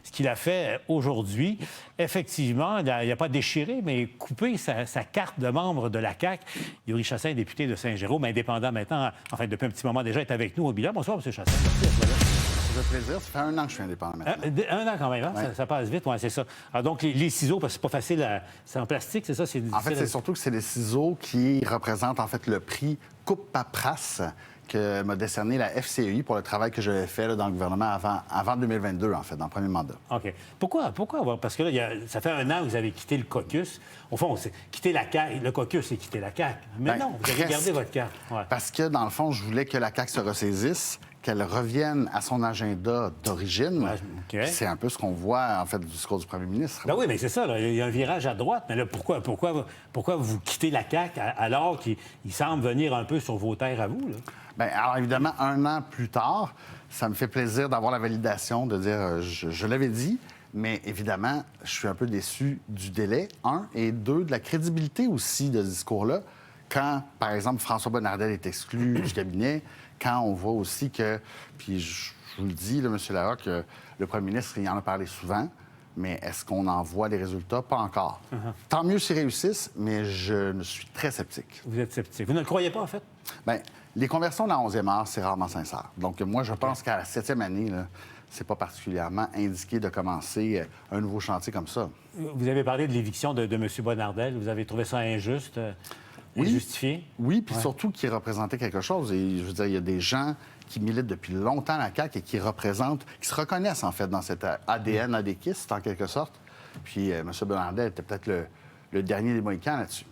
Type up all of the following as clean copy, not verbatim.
Ce qu'il a fait aujourd'hui, effectivement, il n'a pas déchiré, mais coupé sa carte de membre de la CAQ. Yuri Chassaing, député de Saint-Jérôme, indépendant maintenant, enfin, depuis un petit moment déjà, est avec nous au bilan. Bonsoir, M. Chassaing. Merci d'être là. Ça fait plaisir. Ça fait 1 an que je suis indépendant maintenant. Un an quand même, hein? Ouais. Ça passe vite, oui, c'est ça. Alors donc, les ciseaux, parce que c'est pas facile, c'est en plastique, c'est ça? En fait, c'est surtout que c'est les ciseaux qui représentent en fait le prix Coupe Paperasse que m'a décerné la FCEI pour le travail que j'avais fait là, dans le gouvernement avant 2022, en fait, dans le premier mandat. OK. Pourquoi? Parce que là, ça fait 1 an que vous avez quitté le caucus. Au fond, c'est quitter la CAQ. Le caucus, c'est quitter la CAQ. Mais non, vous avez gardé votre carte. Ouais. Parce que, dans le fond, je voulais que la CAQ se ressaisisse, qu'elle revienne à son agenda d'origine. Ouais, OK. C'est un peu ce qu'on voit, en fait, du discours du premier ministre. Ben oui, mais c'est ça, là. Il y a un virage à droite. Mais là, pourquoi vous quittez la CAQ alors qu'il semble venir un peu sur vos terres à vous, là? Bien, alors, évidemment, 1 an plus tard, ça me fait plaisir d'avoir la validation, de dire, je l'avais dit, mais évidemment, je suis un peu déçu du délai, 1, et 2, de la crédibilité aussi de ce discours-là. Quand, par exemple, François Bonnardel est exclu du cabinet, quand on voit aussi que, puis je vous le dis, là, M. Larocque, le premier ministre, il en a parlé souvent, mais est-ce qu'on en voit les résultats? Pas encore. Tant mieux s'ils réussissent, mais je suis très sceptique. Vous êtes sceptique. Vous ne le croyez pas, en fait? Bien, les conversions de la 11e heure, c'est rarement sincère. Donc, moi, je pense qu'à la 7e année, c'est pas particulièrement indiqué de commencer un nouveau chantier comme ça. Vous avez parlé de l'éviction de M. Bonnardel. Vous avez trouvé ça injuste, injustifié? Oui, puis surtout qu'il représentait quelque chose. Et je veux dire, il y a des gens qui militent depuis longtemps la CAQ et qui représentent, qui se reconnaissent, en fait, dans cet ADN adéquiste, en quelque sorte. Puis M. Bonnardel était peut-être le dernier des Mohicans là-dessus.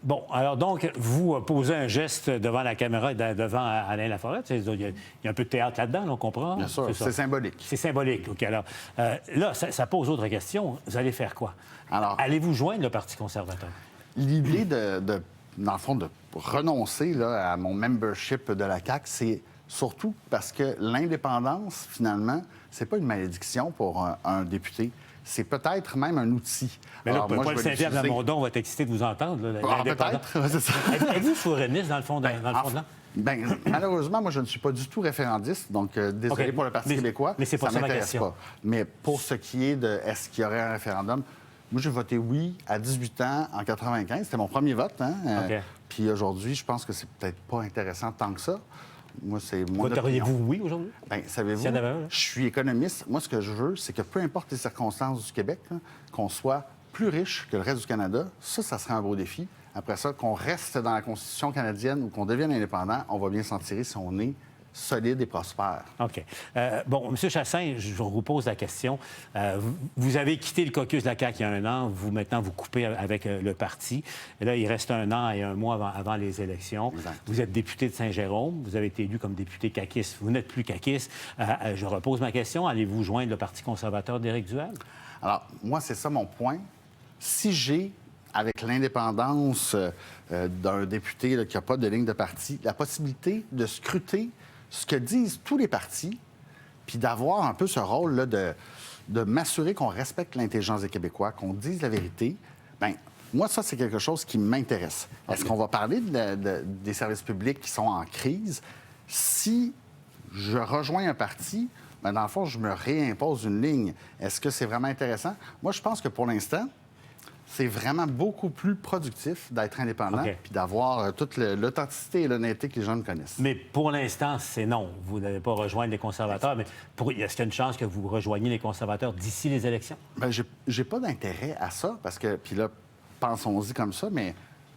Bon, alors donc, vous posez un geste devant la caméra et devant Alain Laforêt. Il y a un peu de théâtre là-dedans, on comprend? Bien sûr, c'est symbolique. C'est symbolique. OK, alors, là, ça pose autre question. Vous allez faire quoi? Alors, allez-vous joindre le Parti conservateur? L'idée dans le fond, de renoncer là, à mon membership de la CAQ, c'est surtout parce que l'indépendance, finalement, c'est pas une malédiction pour un député. C'est peut-être même un outil. Mais là, Alors, moi, Paul Saint-Pierre Plamondon va être excité de vous entendre. Peut-être, c'est ça. Êtes-vous souverainiste, dans le fond de l'an? Bien, malheureusement, moi, je ne suis pas du tout référendiste, donc désolé pour le Parti québécois. Mais c'est pas ça ma m'intéresse question. pas. Mais pour ce qui est de est-ce qu'il y aurait un référendum, moi, j'ai voté oui à 18 ans en 95. C'était mon premier vote. Hein? Puis aujourd'hui, je pense que c'est peut-être pas intéressant tant que ça. Moi, c'est mon opinion. Voteriez-vous oui aujourd'hui? Bien, savez-vous, S'il y en avait un, là? je suis économiste. Moi, ce que je veux, c'est que peu importe les circonstances du Québec, là, qu'on soit plus riche que le reste du Canada, ça serait un beau défi. Après ça, qu'on reste dans la Constitution canadienne ou qu'on devienne indépendant, on va bien s'en tirer si on est solide et prospère. OK. Bon, M. Chassaing, je vous pose la question. Vous avez quitté le caucus de la CAQ il y a 1 an. Maintenant, vous coupez avec le parti. Et là, il reste 1 an et 1 mois avant les élections. Exact. Vous êtes député de Saint-Jérôme. Vous avez été élu comme député caquiste. Vous n'êtes plus caquiste. Je repose ma question. Allez-vous joindre le Parti conservateur d'Éric Duhem? Alors, moi, c'est ça mon point. Si j'ai, avec l'indépendance d'un député là, qui n'a pas de ligne de parti, la possibilité de scruter ce que disent tous les partis, puis d'avoir un peu ce rôle-là de m'assurer qu'on respecte l'intelligence des Québécois, qu'on dise la vérité, bien, moi, ça, c'est quelque chose qui m'intéresse. Est-ce qu'on va parler des services publics qui sont en crise? Si je rejoins un parti, bien, dans le fond, je me réimpose une ligne. Est-ce que c'est vraiment intéressant? Moi, je pense que pour l'instant, c'est vraiment beaucoup plus productif d'être indépendant puis d'avoir toute l'authenticité et l'honnêteté que les gens me connaissent. Mais pour l'instant, c'est non. Vous n'allez pas rejoindre les conservateurs. Mais est-ce qu'il y a une chance que vous rejoigniez les conservateurs d'ici les élections? Bien, j'ai pas d'intérêt à ça parce que, puis là, pensons-y comme ça, mais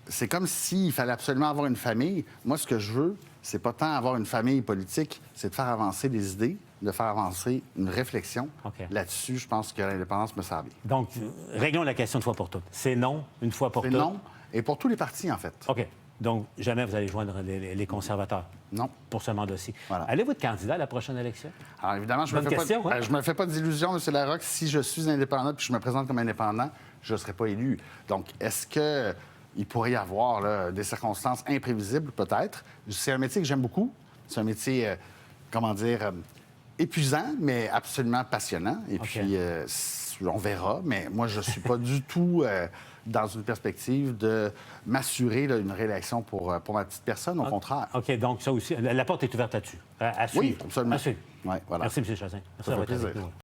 c'est comme s'il fallait absolument avoir une famille. Moi, ce que je veux, c'est pas tant avoir une famille politique, c'est de faire avancer des idées, de faire avancer une réflexion. Là-dessus, je pense que l'indépendance me sert bien. Donc, réglons la question une fois pour toutes. C'est non, une fois pour toutes? C'est non, et pour tous les partis, en fait. OK. Donc, jamais vous allez joindre les conservateurs? Non. Pour ce mandat-ci. Voilà. Allez-vous être candidat à la prochaine élection? Alors, évidemment, je me fais pas d'illusions, M. Larocque. Si je suis indépendant puis je me présente comme indépendant, je ne serai pas élu. Donc, est-ce qu'il pourrait y avoir là, des circonstances imprévisibles? Peut-être. C'est un métier que j'aime beaucoup. C'est un métier, épuisant, mais absolument passionnant. Et puis, on verra. Mais moi, je ne suis pas du tout dans une perspective de m'assurer une réélection pour ma petite personne. Au contraire. OK. Donc, ça aussi, la porte est ouverte là-dessus. À suivre. Oui, absolument. À suivre. Ouais, voilà. Merci, M. Chassaing. Merci d'avoir été avec nous.